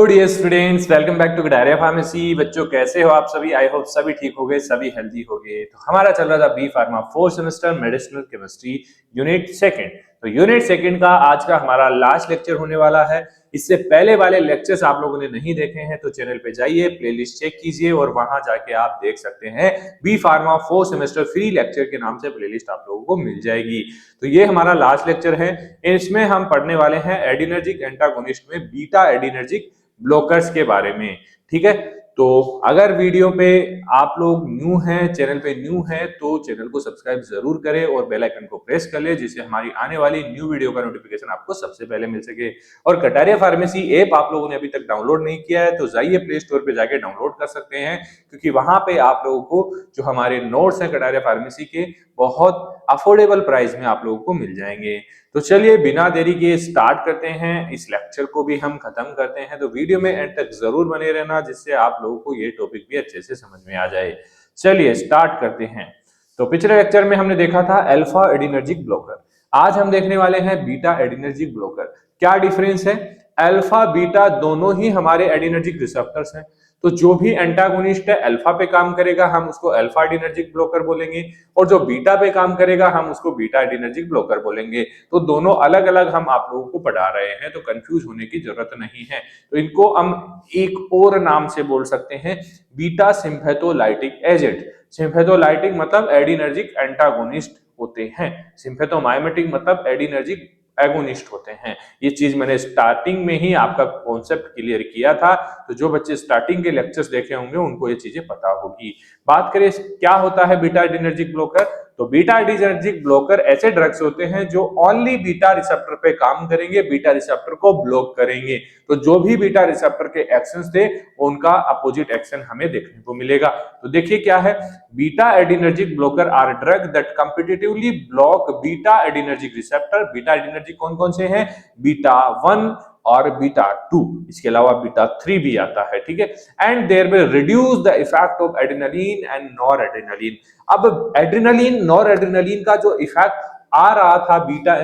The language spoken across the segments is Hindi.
Dear students, welcome back to गिटारिया फार्मेसी। बच्चों कैसे हो आप सभी? आई होप सभी ठीक हो गए, सभी हेल्दी हो गए। तो हमारा चल रहा था B pharma 4th semester medicinal chemistry unit second. तो यूनिट सेकंड का आज का हमारा लास्ट लेक्चर होने वाला है। इससे पहले वाले लेक्चर्स आप लोगों ने नहीं देखे हैं तो चैनल पे जाइए, प्लेलिस्ट चेक कीजिए और वहां जाके आप देख सकते हैं। B pharma 4th semester free lecture के नाम से प्लेलिस्ट आप लोगों को मिल जाएगी। तो ये हमारा लास्ट लेक्चर है। इसमें हम पढ़ने वाले हैं एडिनर्जिक एंटागोनिस्ट में बीटा एडिनर्जिक ब्लॉकर्स के बारे में। ठीक है, तो अगर वीडियो पे आप लोग न्यू हैं, चैनल पे न्यू हैं, तो चैनल को सब्सक्राइब जरूर करें और बेल आइकन को प्रेस कर ले, जिससे हमारी आने वाली न्यू वीडियो का नोटिफिकेशन आपको सबसे पहले मिल सके। और कटारिया फार्मेसी ऐप आप लोगों ने अभी तक डाउनलोड नहीं किया है तो जाइए प्ले स्टोर पे जाके डाउनलोड कर सकते हैं, क्योंकि वहां पे आप लोगों को जो हमारे नोट्स हैं कटारिया फार्मेसी के बहुत अफोर्डेबल प्राइस में आप लोगों को मिल जाएंगे। तो चलिए बिना देरी के स्टार्ट करते हैं, इस लेक्चर को भी हम खत्म करते हैं। तो वीडियो में एंड तक जरूर बने रहना, जिससे आप लोगों को ये टॉपिक भी अच्छे से समझ में आ जाए। चलिए स्टार्ट करते हैं। तो पिछले लेक्चर में हमने देखा था अल्फा एडिनर्जिक ब्लॉकर, आज हम देखने वाले हैं बीटा एडिनर्जिक ब्लॉकर। क्या डिफरेंस है? अल्फा बीटा दोनों ही हमारे एडिनर्जिक रिसेप्टर्स हैं। तो जो भी एंटागोनिस्ट है अल्फा पे काम करेगा हम उसको अल्फा एडिनर्जिक ब्लॉकर बोलेंगे, और जो बीटा पे काम करेगा हम उसको बीटा एडिनर्जिक ब्लॉकर बोलेंगे। तो दोनों अलग अलग हम आप लोगों को पढ़ा रहे हैं, तो कंफ्यूज होने की जरूरत नहीं है। तो इनको हम एक और नाम से बोल सकते हैं, बीटा सिम्फेथोलाइटिक एजेंट। सिम्फेथोलाइटिक मतलब एडिनर्जिक एंटागोनिस्ट होते हैं, सिम्फेथोमाइमेटिक मतलब एडिनर्जिक एगोनिस्ट होते हैं। ये चीज मैंने स्टार्टिंग में ही आपका कॉन्सेप्ट क्लियर किया था, तो जो बच्चे स्टार्टिंग के लेक्चर्स देखे होंगे उनको ये चीजें पता होगी। बात करें क्या होता है बीटा एडिनर्जिक ब्लॉकर, तो बीटा एडिनर्जिक ब्लॉकर ऐसे ड्रग्स होते हैं जो ओनली बीटा रिसेप्टर पे काम करेंगे, बीटा रिसेप्टर को ब्लॉक करेंगे। तो जो भी बीटा रिसेप्टर के एक्शंस थे उनका अपोजिट एक्शन हमें देखने को मिलेगा। तो देखिए क्या है, beta adrenergic blocker are drug that competitively block beta adrenergic receptor. Beta adrenergic कौन कौन से हैं? बीटा 1 और बीटा 2, इसके अलावा बीटा 3 भी आता है। ठीक है, and there will reduce the effect of adrenaline and noradrenaline. अब एड्रेनालिन नॉर एड्रेनालिन का जो इफेक्ट आ रहा था बीटा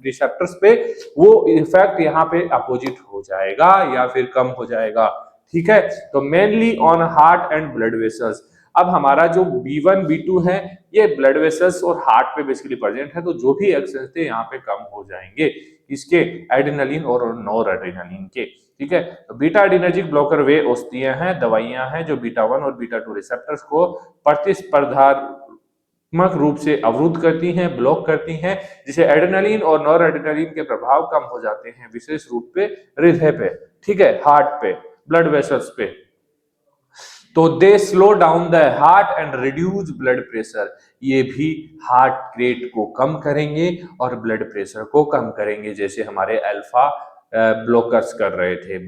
रिसेप्टर्स पे, वो इफेक्ट यहाँ पे अपोजिट हो जाएगा या फिर कम हो जाएगा। ठीक है, तो mainly on heart and blood vessels. अब हमारा जो B1 B2 है ये ब्लड वेसल्स और हार्ट पे बेसिकली प्रेजेंट है, तो जो भी एक्शन थे यहाँ पे कम हो जाएंगे इसके एड्रेनालिन और नॉर एड्रेनालिन के। ठीक है, तो बीटा एडिनर्जिक ब्लॉकर वे औषधियां हैं, दवाइयां हैं जो बीटा 1 और बीटा 2 रिसेप्टर्स को प्रतिस्पर्धात्मक रूप से अवरुद्ध करती हैं, ब्लॉक करती हैं, जिसे एड्रेनालिन और नॉर एड्रेनालिन के प्रभाव कम हो जाते हैं, विशेष रूप पे हृदय पे, ठीक है, हार्ट पे, ब्लड वेसल्स पे। तो they slow down the heart and reduce blood pressure. ये भी हार्ट रेट को कम करेंगे और ब्लड प्रेशर को कम करेंगे, जैसे हमारे अल्फा ब्लॉकर्स कर रहे थे,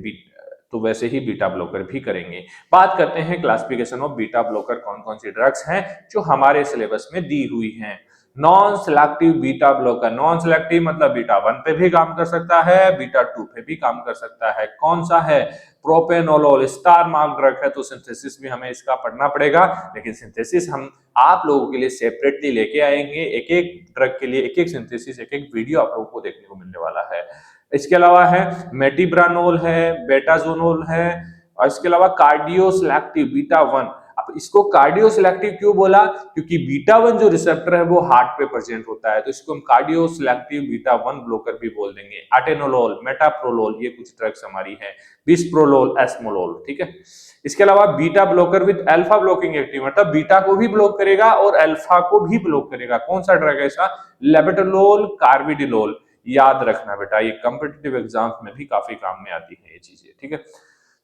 तो वैसे ही बीटा ब्लॉकर भी करेंगे। बात करते हैं क्लासिफिकेशन ऑफ बीटा ब्लॉकर, कौन कौन सी ड्रग्स हैं जो हमारे सिलेबस में दी हुई हैं। Non selective beta blocker, non selective मतलब बीटा 1 पे भी काम कर सकता है, बीटा 2 पे भी काम कर सकता है। कौन सा है? प्रोपेनोलोल, स्टार मार्क ड्रग है, तो सिंथेसिस भी हमें इसका पढ़ना पड़ेगा, लेकिन सिंथेसिस हम आप लोगों के लिए सेपरेटली लेके आएंगे। एक एक ड्रग के लिए एक एक सिंथेसिस, एक एक वीडियो आप लोगों को देखने को मिलने वाला है। इसके अलावा है मेटिब्रानोल है, बेटाजोनोल है, और इसके अलावा कार्डियो सिलेक्टिव बीटा 1। अब इसको कार्डियो सिलेक्टिव क्यों बोला? क्योंकि बीटा 1 जो रिसेप्टर है वो हार्ट पे प्रेजेंट होता है, तो इसको हम कार्डियो सिलेक्टिव बीटा 1 ब्लॉकर भी बोल देंगे। एटेनोलोल, मेटाप्रोलोल, ये कुछ ड्रग्स हमारी है, बिस्प्रोलोल, एस्मोलोल। ठीक है, इसके अलावा beta blocker with alpha blocking active, मतलब बीटा को भी ब्लॉक करेगा और अल्फा को भी ब्लॉक करेगा। कौन सा ड्रग है ऐसा? लेबेटोलोल, कार्बिडिलोल। याद रखना बेटा, ये कॉम्पिटिटिव एग्जाम्स में भी काफी काम में आती है ये चीजें। ठीक है,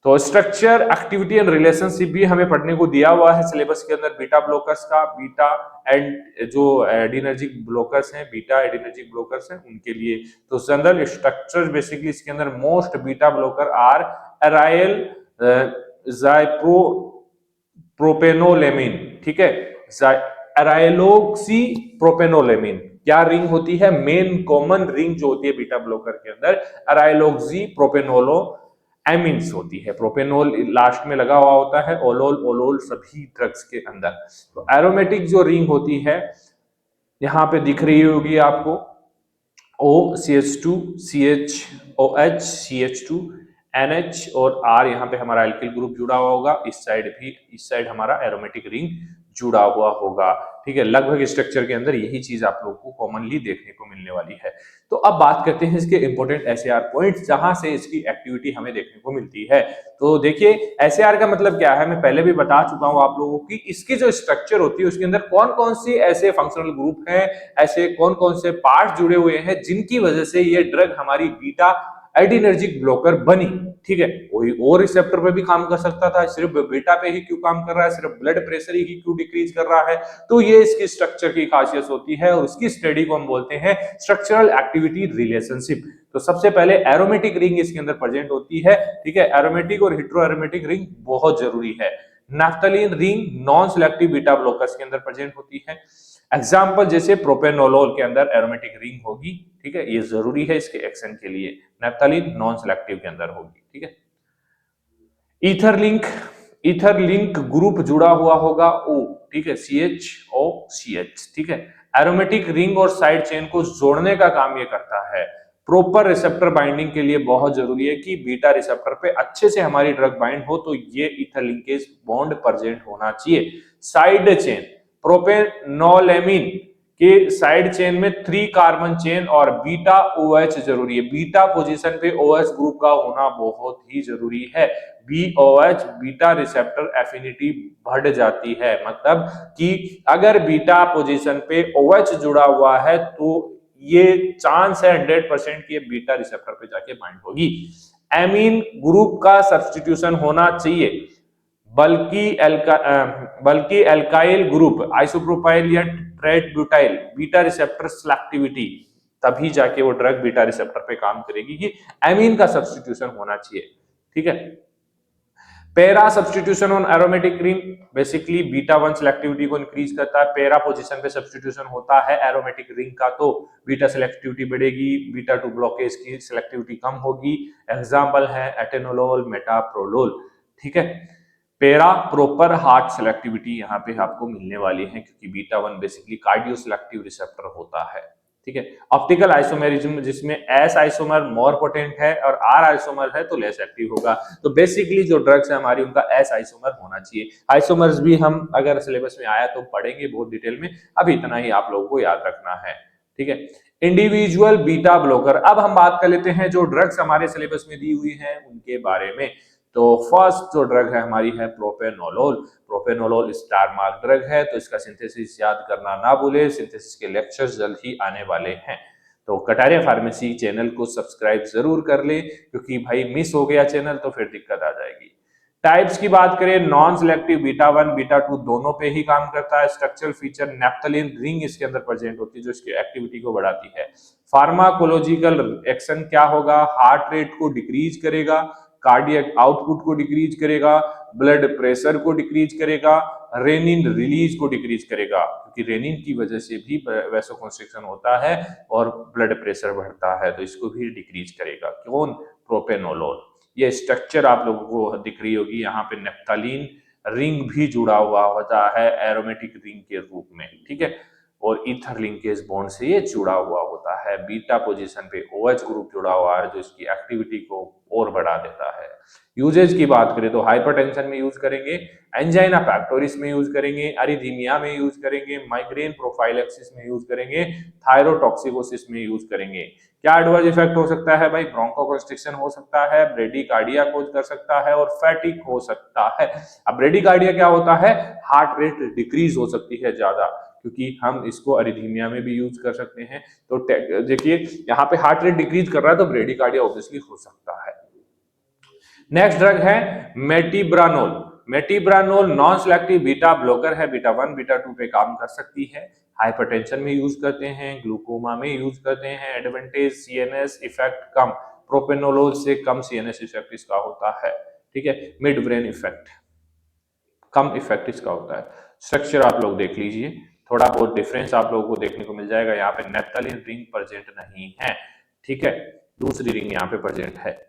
तो स्ट्रक्चर, एक्टिविटी एंड रिलेशनशिप भी हमें पढ़ने को दिया हुआ है सिलेबस के अंदर बीटा ब्लॉकर्स का। बीटा एंड जो एडिनर्जिक ब्लॉकर्स हैं, बीटा एडिनर्जिक ब्लॉकर्स हैं उनके लिए। तो जनरल स्ट्रक्चर बेसिकली इसके अंदर most beta blocker are aryloxypropanolamine. ठीक है, एराइलोक्सी प्रोपेनोलेमिन क्या रिंग होती है? मेन कॉमन रिंग जो होती है बीटा ब्लॉकर के अंदर एराइलोक्सी प्रोपेनोलो एमिन्स होती है। प्रोपेनोल लास्ट में लगा हुआ होता है, ओलोल ओलोल सभी ड्रग्स के अंदर। तो एरोमेटिक जो रिंग होती है यहां पे दिख रही होगी आपको, OCH2 CHOH CH2 NH और R यहाँ पे हमारा एल्किल ग्रुप जुड़ा हुआ होगा, इस साइड हमारा एरोमेटिक रिंग जुड़ा हुआ होगा। ठीक है, लगभग स्ट्रक्चर के अंदर यही चीज आप लोगों को कॉमनली देखने को मिलने वाली है। तो अब बात करते हैं इसके इंपॉर्टेंट SAR पॉइंट्स जहां से इसकी एक्टिविटी हमें देखने को मिलती है। तो देखिए SAR का मतलब क्या है, मैं पहले भी बता चुका हूं आप लोगों की, इसकी जो स्ट्रक्चर होती है उसके अंदर कौन कौन सी ऐसे फंक्शनल ग्रुप हैं, ऐसे कौन कौन से पार्ट जुड़े हुए हैं जिनकी वजह से ये ड्रग हमारी बीटा एडिनर्जिक ब्लॉकर बनी। ठीक है, कोई और रिसेप्टर पे भी काम कर सकता था, सिर्फ बीटा पे ही क्यों काम कर रहा है, सिर्फ ब्लड प्रेशर ही क्यों डिक्रीज कर रहा है। तो ये इसकी स्ट्रक्चर की खासियत होती है और इसकी स्टडी को हम बोलते हैं स्ट्रक्चरल एक्टिविटी रिलेशनशिप। तो सबसे पहले एरोमेटिक रिंग इसके अंदर प्रेजेंट होती है। ठीक है, एरोमेटिक और हेटेरो एरोमेटिक रिंग बहुत जरूरी है। Naphthalene ring non selective beta blockers के अंदर प्रेजेंट होती है। एग्जाम्पल जैसे प्रोपेनोलोल के अंदर एरोमेटिक रिंग होगी। ठीक है, ये जरूरी है इसके एक्शन के लिए। नैफ्थलीन नॉन सिलेक्टिव के अंदर होगी। ठीक है, ईथर लिंक ग्रुप जुड़ा हुआ होगा O। ठीक है, CHOCH। ठीक है, एरोमेटिक रिंग और साइड चेन को जोड़ने का काम ये करता है। प्रॉपर रिसेप्टर बाइंडिंग के लिए बहुत जरूरी है कि बीटा रिसेप्टर पे अच्छे से हमारी ड्रग बाइंड हो, तो ये ईथर लिंकेज बॉन्ड प्रेजेंट होना चाहिए। साइड चेन प्रोपेनोलेमिन के साइड चेन में 3 कार्बन चेन और बीटा OH जरूरी है। बीटा पोजीशन पे OH ग्रुप का होना बहुत ही जरूरी है। BOH बीटा रिसेप्टर एफिनिटी बढ़ जाती है, मतलब कि अगर बीटा पोजीशन पे OH जुड़ा हुआ है तो ये चांस है 100% कि ये बीटा रिसेप्टर पे जाके बाइंड होगी। एमीन ग्रुप का सब्स्टिट्यूशन होना चाहिए, बल्कि एल्काइल ग्रुप आइसोप्रोपाइल या ट्राइब्यूटाइल बीटा रिसेप्टर सिलेक्टिविटी, तभी जाके वो ड्रग बीटा रिसेप्टर पे काम करेगी कि एमीन का सब्स्टिट्यूशन होना चाहिए। ठीक है, para substitution on aromatic ring basically beta 1 selectivity को इंक्रीज करता है। पैरा पोजीशन पे सब्स्टिट्यूशन होता है एरोमेटिक रिंग का तो बीटा सिलेक्टिविटी बढ़ेगी, बीटा 2 ब्लॉकेज की सिलेक्टिविटी कम होगी। एग्जांपल है एटेनोलोल, मेटाप्रोलोल। ठीक है, पैरा प्रॉपर हार्ट सिलेक्टिविटी यहाँ पे आपको मिलने वाली है क्योंकि beta 1 basically cardio selective receptor होता है। ठीक है, ऑप्टिकल आइसोमेरिज्म जिसमें एस आइसोमर मोर पोटेंट है और आर आइसोमर है तो लेस एक्टिव होगा। तो बेसिकली जो ड्रग्स है हमारी उनका एस आइसोमर होना चाहिए। आइसोमर्स भी हम अगर सिलेबस में आया तो पढ़ेंगे बहुत डिटेल में, अभी इतना ही आप लोगों को याद रखना है। ठीक है, इंडिविजुअल बीटा ब्लॉकर। अब हम बात कर लेते हैं जो ड्रग्स हमारे सिलेबस में दी हुई है उनके बारे में। तो फर्स्ट जो ड्रग है हमारी है propranolol. Propranolol star mark drug है, तो इसका सिंथेसिस याद करना ना भूले, सिंथेसिस के लेक्चर्स जल्द ही आने वाले हैं। तो कटारिया फार्मेसी चैनल को सब्सक्राइब जरूर कर ले, क्योंकि भाई मिस हो गया चैनल तो फिर दिक्कत आ जाएगी। टाइप्स की बात करें, नॉन सिलेक्टिव बीटा 1 बीटा 2 दोनों पे ही काम करता है। स्ट्रक्चरल फीचर नैफ्थलीन रिंग इसके अंदर प्रेजेंट होती है जो इसकी एक्टिविटी को बढ़ाती है। फार्माकोलॉजिकल एक्शन क्या होगा, हार्ट रेट को डिक्रीज करेगा, कार्डियक आउटपुट को डिक्रीज करेगा, ब्लड प्रेशर को डिक्रीज करेगा, रेनिन रिलीज को डिक्रीज करेगा, क्योंकि रेनिन की वजह से भी वैसोकंस्ट्रिक्शन होता है और ब्लड प्रेशर बढ़ता है, तो इसको भी डिक्रीज करेगा। कौन? प्रोपेनोलोल। ये स्ट्रक्चर आप लोगों को दिख रही होगी, यहाँ पे नैफ्थलीन रिंग भी जुड़ा हुआ होता है एरोमेटिक रिंग के रूप में। ठीक है, और ईथर लिंकेज बॉन्ड से ये जुड़ा हुआ होता है। बीटा पोजीशन पे OH ग्रुप जुड़ा हुआ है जो इसकी एक्टिविटी को और बढ़ा देता है। यूजेज की बात करें तो हाइपरटेंशन में यूज करेंगे, एंजाइना पैक्टोरिस में यूज करेंगे, अरिथीमिया में यूज करेंगे, माइग्रेन प्रोफाइलैक्सिस में यूज करेंगे, थायरोटॉक्सिकोसिस में यूज करेंगे। क्या एडवर्स इफेक्ट हो सकता है भाई? ब्रोंकोकंस्ट्रिक्शन हो सकता है, ब्रेडिकार्डिया कोज कर सकता है और फैटिक हो सकता है। अब ब्रेडिकार्डिया क्या होता है? हार्ट रेट डिक्रीज हो सकती है ज्यादा, क्योंकि हम इसको अरिथीमिया में भी यूज कर सकते हैं। तो देखिए यहाँ पे हार्ट रेट डिक्रीज कर रहा है तो ब्रेडिकार्डिया ऑब्वियसली हो सकता है। नेक्स्ट ड्रग है मेटिब्रानोल। मेटिब्रानोल नॉन सिलेक्टिव बीटा ब्लॉकर है, बीटा 1 बीटा 2 पे काम कर सकती है। हाइपरटेंशन में यूज करते हैं, ग्लूकोमा में यूज करते हैं। एडवांटेज सीएनएस इफेक्ट कम, प्रोपेनोलोल से कम सीएनएस इफेक्ट इसका होता है। ठीक है, मिड ब्रेन इफेक्ट कम इफेक्ट इसका होता है। स्ट्रक्चर आप लोग देख लीजिए, थोड़ा बहुत डिफरेंस आप लोगों को देखने को मिल जाएगा। यहाँ पे नैफ्थलीन रिंग प्रेजेंट नहीं है। ठीक है, दूसरी रिंग यहाँ पे प्रेजेंट है।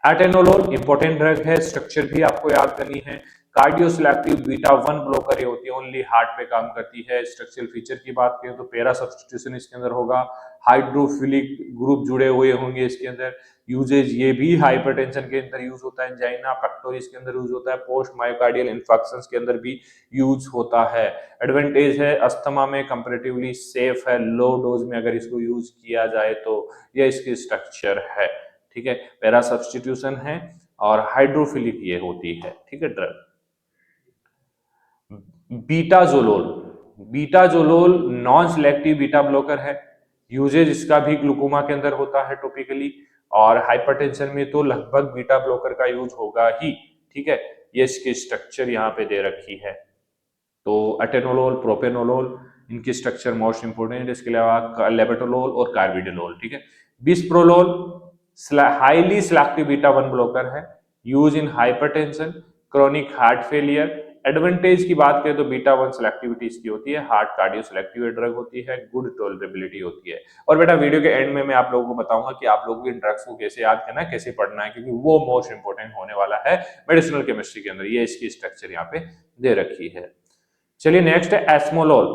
एटेनोलोल इंपॉर्टेंट ड्रग है, स्ट्रक्चर भी आपको याद करनी है। कार्डियो सिलेक्टिव बीटा 1 ब्लॉकर ये होती है, ओनली हार्ट पे काम करती है। स्ट्रक्चरल फीचर की बात करें तो पैरा सब्स्टिट्यूशन इसके अंदर होगा, हाइड्रोफिलिक ग्रुप जुड़े हुए होंगे इसके अंदर। यूजेज ये भी हाइपरटेंशन के अंदर यूज होता है, एंजाइना पेक्टोरिस के अंदर यूज होता है, पोस्ट मायोकार्डियल इन्फेक्शंस के अंदर भी यूज होता है। एडवांटेज है अस्थमा में कंपैरेटिवली सेफ है, लो डोज में अगर इसको यूज किया जाए तो। ये इसकी स्ट्रक्चर है, ठीक है। पैरा सब्स्टिट्यूशन है और हाइड्रोफिलिक ये होती है, ठीक है drug. Betaxolol, betaxolol non selective beta blocker है। यूजेज इसका भी ग्लूकोमा के अंदर होता है टॉपिकली, और हाइपरटेंशन में तो लगभग बीटा ब्लॉकर का यूज होगा ही, ठीक है। ये इसकी स्ट्रक्चर यहाँ पे दे रखी है। तो एटेनोलोल, प्रोपेनोलोल, इनकी स्ट्रक्चर मोस्ट इंपोर्टेंट है। इसके अलावा लेबेटोलोल और कार्बिडोलोल, ठीक है। बिस्प्रोलोल हाईली सिलेक्टिव बीटा 1 ब्लॉकर है, use in hypertension, chronic heart failure. Advantage की बात करें तो बीटा 1 सिलेक्टिविटी इसकी होती है, हार्ट कार्डियो सिलेक्टिव ड्रग होती है, गुड टॉलरेबिलिटी होती है। और बेटा वीडियो के एंड में मैं आप लोगों को बताऊंगा कि आप लोगों को इन ड्रग्स को कैसे याद करना है, कैसे पढ़ना है, क्योंकि वो मोस्ट इंपोर्टेंट होने वाला है मेडिसिनल केमिस्ट्री के अंदर। ये इसकी स्ट्रक्चर यहाँ पे दे रखी है। चलिए नेक्स्ट है esmolol.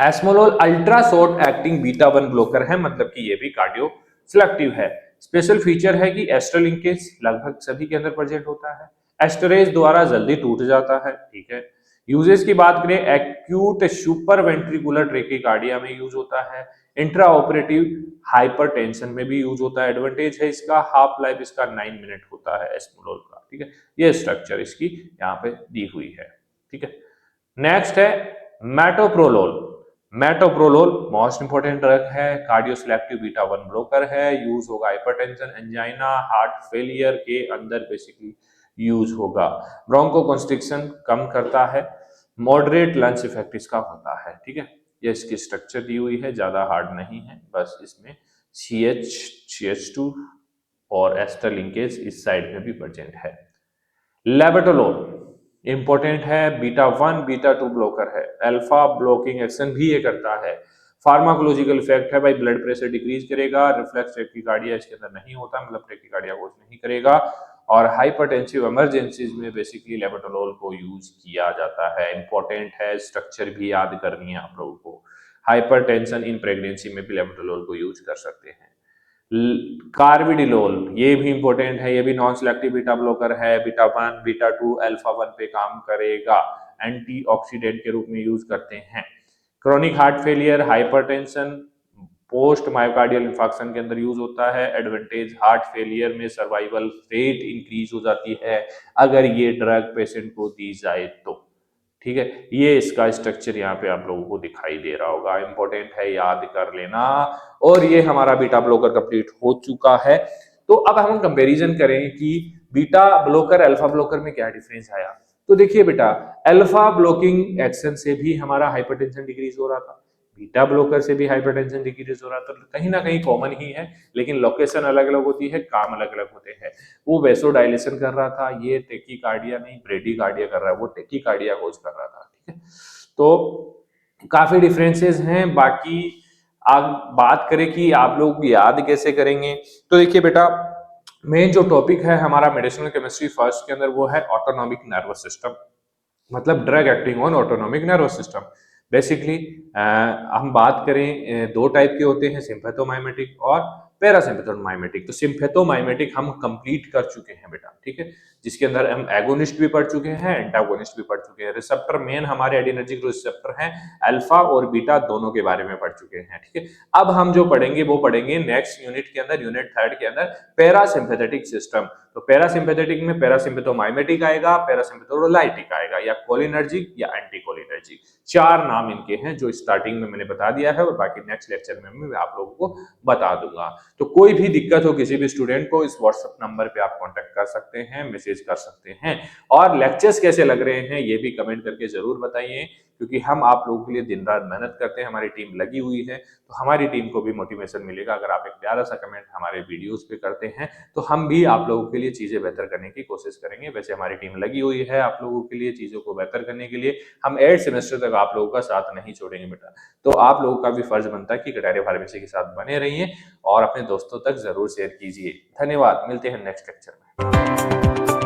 Esmolol ultra short acting beta 1 blocker है, मतलब कि ये भी कार्डियो सिलेक्टिव है। स्पेशल फीचर है कि एस्टर लिंकेज लगभग सभी के अंदर प्रेजेंट होता है, एस्टरेज द्वारा जल्दी टूट जाता है, ठीक है। यूजेस की बात करें, एक्यूट सुपर वेंट्रिकुलर ट्रेकिकार्डिया में यूज होता है, इंट्रा ऑपरेटिव हाइपरटेंशन में भी यूज होता है। एडवांटेज है इसका हाफ लाइफ इसका 9 मिनट होता है एस्मोलोल का, ठीक है। ये स्ट्रक्चर इसकी यहाँ पे दी हुई है, ठीक है। नेक्स्ट है metoprolol. Metoprolol most important drug है, कार्डियो सिलेक्टिव बीटा 1 ब्लॉकर है, यूज होगा हाइपरटेंशन, एंजाइना, हार्ट फेलियर के अंदर बेसिकली यूज होगा। ब्रोंको कंस्ट्रिक्शन कम करता है, मॉडरेट लंच इफेक्ट इसका होता है, ठीक है। ये इसकी स्ट्रक्चर दी हुई है, ज्यादा हार्ड नहीं है, बस इसमें CH2 और एस्टर लिंकेज इस साइड में भी प्रेजेंट है। लेबेटोलोल इंपॉर्टेंट है, बीटा 1 बीटा 2 ब्लॉकर है, अल्फा ब्लॉकिंग एक्शन भी ये करता है। फार्माकोलॉजिकल इफेक्ट है भाई, ब्लड प्रेशर डिक्रीज करेगा, रिफ्लेक्स टैकीकार्डिया इसके अंदर नहीं होता, मतलब टैकीकार्डिया कोज नहीं करेगा। और हाइपरटेंसिव इमरजेंसीज में बेसिकली लेबेटोलोल को यूज किया जाता है। इंपॉर्टेंट है, स्ट्रक्चर भी याद करनी है आप लोगों को। हाइपरटेंशन इन प्रेगनेंसी में भी लेबेटोलोल को यूज कर सकते हैं। कार्बिडिलोल ये भी इंपॉर्टेंट है, ये भी नॉन सिलेक्टिव बीटा ब्लॉकर है, बीटा 1 बीटा 2 अल्फा 1 पे काम करेगा, एंटीऑक्सीडेंट के रूप में यूज करते हैं। Chronic heart failure, hypertension, post myocardial infarction के अंदर यूज होता है। एडवांटेज हार्ट फेलियर में सर्वाइवल रेट इंक्रीज हो जाती है अगर ये ड्रग पेशेंट को दी जाए तो, ठीक है। ये इसका स्ट्रक्चर यहाँ पे आप लोगों को दिखाई दे रहा होगा, इंपॉर्टेंट है, याद कर लेना। और ये हमारा बीटा ब्लॉकर कंप्लीट हो चुका है। तो अब हम कंपैरिजन करें कि बीटा ब्लॉकर अल्फा ब्लॉकर में क्या डिफरेंस आया। तो देखिए बेटा, अल्फा ब्लॉकिंग एक्शन से भी हमारा हाइपरटेंशन डिक्रीज हो रहा था, बीटा ब्लॉकर से भी हाइपरटेंशन डिक्रीज हो रहा था। कहीं ना कहीं कॉमन ही है, लेकिन लोकेशन अलग अलग होती है, काम अलग अलग होते हैं। वो वेसोडाइलेशन कर रहा था, ये टेकीकार्डिया नहीं ब्रेडीकार्डिया कर रहा है, वो टेकीकार्डिया कोज कर रहा था, ठीक है। तो काफी डिफरेंसेस हैं। बाकी आप बात करें कि आप लोग याद कैसे करेंगे, तो देखिए बेटा, मेन जो टॉपिक है हमारा मेडिसिनल केमिस्ट्री फर्स्ट के अंदर वो है ऑटोनॉमिक नर्वस सिस्टम, मतलब drug acting on autonomic nervous system. Basically हम बात करें, दो टाइप के होते हैं, सिम्पैथोमाइमेटिक और पैरासिम्पैथोमाइमेटिक। तो सिम्पैथोमाइमेटिक हम कंप्लीट कर चुके हैं बेटा, ठीक है, जिसके अंदर हम एगोनिस्ट भी पढ़ चुके हैं, एंटागोनिस्ट भी पढ़ चुके हैं। रिसेप्टर मेन हमारे एडिनर्जिक रिसेप्टर हैं, अल्फा और बीटा दोनों के बारे में पढ़ चुके हैं, ठीक है। अब हम जो पढ़ेंगे वो पढ़ेंगे नेक्स्ट यूनिट के अंदर, यूनिट 3 के अंदर पैरासिम्पैथेटिक सिस्टम। तो पैरासिम्पैथेटिक में पैरासिम्पैथोमाइमेटिक आएगा, पैरासिम्पैथोलाइटिक आएगा, या कोलिनर्जिक या एंटीकोलिनर्जिक, चार नाम इनके हैं जो स्टार्टिंग में मैंने बता दिया है, और बाकी नेक्स्ट लेक्चर में मैं आप लोगों को बता दूंगा। तो कोई भी दिक्कत हो किसी भी स्टूडेंट को, इस व्हाट्सएप नंबर पे आप कांटेक्ट कर सकते हैं, मैसेज कर सकते हैं। और लेक्चर्स कैसे लग रहे हैं ये भी कमेंट करके जरूर बताइए, क्योंकि हम आप लोगों के लिए दिन रात मेहनत करते हैं, हमारी टीम लगी हुई है, तो हमारी टीम को भी मोटिवेशन मिलेगा अगर आप एक प्यारा सा कमेंट हमारे वीडियोस पे करते हैं, तो हम भी आप लोगों के लिए चीजें बेहतर करने की कोशिश करेंगे। वैसे हमारी टीम लगी हुई है आप लोगों के लिए चीजों को बेहतर करने के लिए, हम 8 सेमेस्टर तक आप लोगों का साथ नहीं छोड़ेंगे बेटा। तो आप लोगों का भी फर्ज बनता है कि कटारिया फार्मेसी के साथ बने रहिए और अपने दोस्तों तक जरूर शेयर कीजिए। धन्यवाद, मिलते हैं नेक्स्ट लेक्चर में।